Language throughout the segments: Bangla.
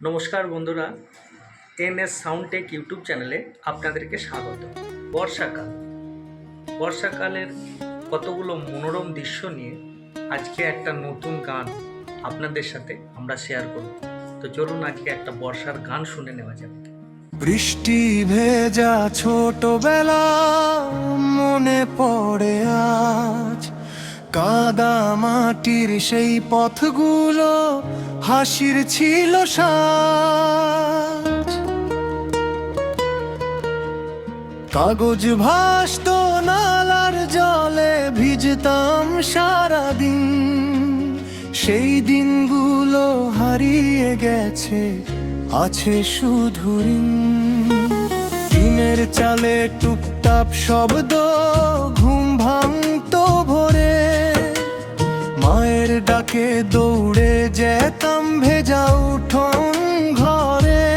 নমস্কার বন্ধুরা, এনএস সাউন্ডটেক ইউটিউব চ্যানেলে আপনাদেরকে স্বাগত। বর্ষাকালের কতগুলো মনোরম দৃশ্য নিয়ে আজকে একটা নতুন গান আপনাদের সাথে আমরা শেয়ার করব। তো চলুন আজকে একটা বর্ষার গান শুনে নেওয়া যাক। বৃষ্টি ভেজা ছোটবেলা মনে পড়ে আজ, কাদা মাটির সেই পথগুলো হাসির ছিল সাজ। কাগজ ভাসতো নালার জলে, ভিজতাম সারাদিন। সেই দিনগুলো হারিয়ে গেছে, আছে শুধু ঋণ। টিনের চালে টুপটাপ শব্দ, ঘুম ভাঙতো ভোরে। মায়ের ডাকে দৌড়ে যেতাম ভেজা উঠোন ঘরে।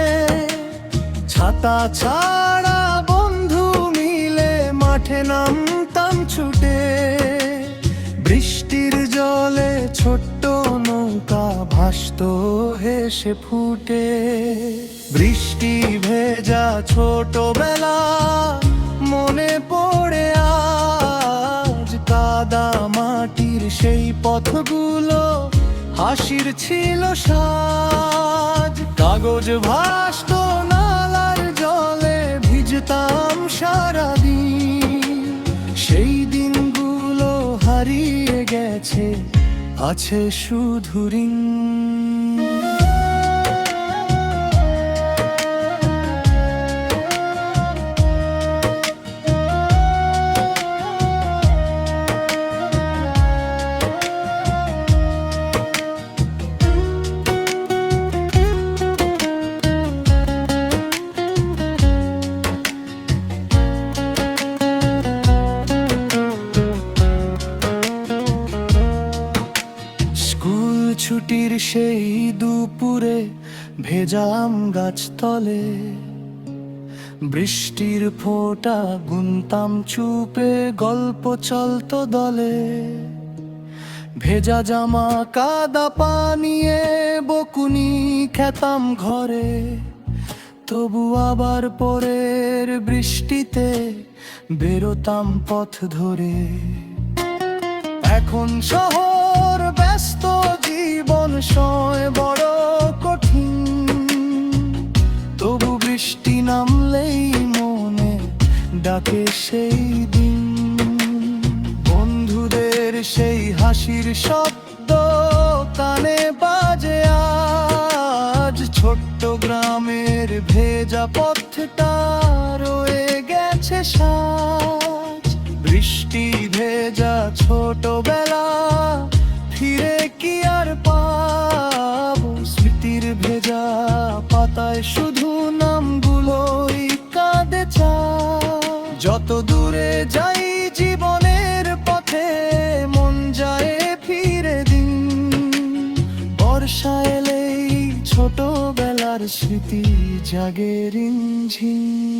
ছাতা ছাড়া বন্ধু মিলে মাঠে নামতাম ছুটে। বৃষ্টির জলে ছোট্ট নৌকা ভাসতো হেসে ফুটে। বৃষ্টি ভেজা ছোটবেলা মনে পড়ে আজ, কাদা মাটির সেই পথগুলো হাসির ছিল সাজ। কাগজ ভাসতো নালার জলে, ভিজতাম সারাদিন। সেই দিনগুলো হারিয়ে গেছে, আছে শুধু ঋণ। ছুটির সেই দুপুরে ভেজাম গাছতলে। বৃষ্টির ফোঁটা গুনতাম চুপে, গল্প চলতো দলে। ভেজা জামা কাদা পানিয়ে বকুনি খেতাম ঘরে। তবু আবার পরের বৃষ্টিতে বেরোতাম পথ ধরে। এখন শহর ব্যস্ত, জীবন সয় বড় কঠিন। তবু বৃষ্টি নামলেই মনে ডাকে সেই দিন। বন্ধুদের সেই হাসির শব্দ কানে বাজে আজ। ছোট্ট গ্রামের ভেজা পথটা রয়ে গেছে সাজ। বৃষ্টি ভেজা ছোটবেলা ফিরে কি আর পাবো? স্মৃতির ভেজা পাতায় শুধু নামগুলোই কাঁদে চায়। যত দূরে যাই জীবনের পথে, মন যায় ফিরে দিন। বর্ষা এলেই ছোটবেলার স্মৃতি জাগে রিমঝিম।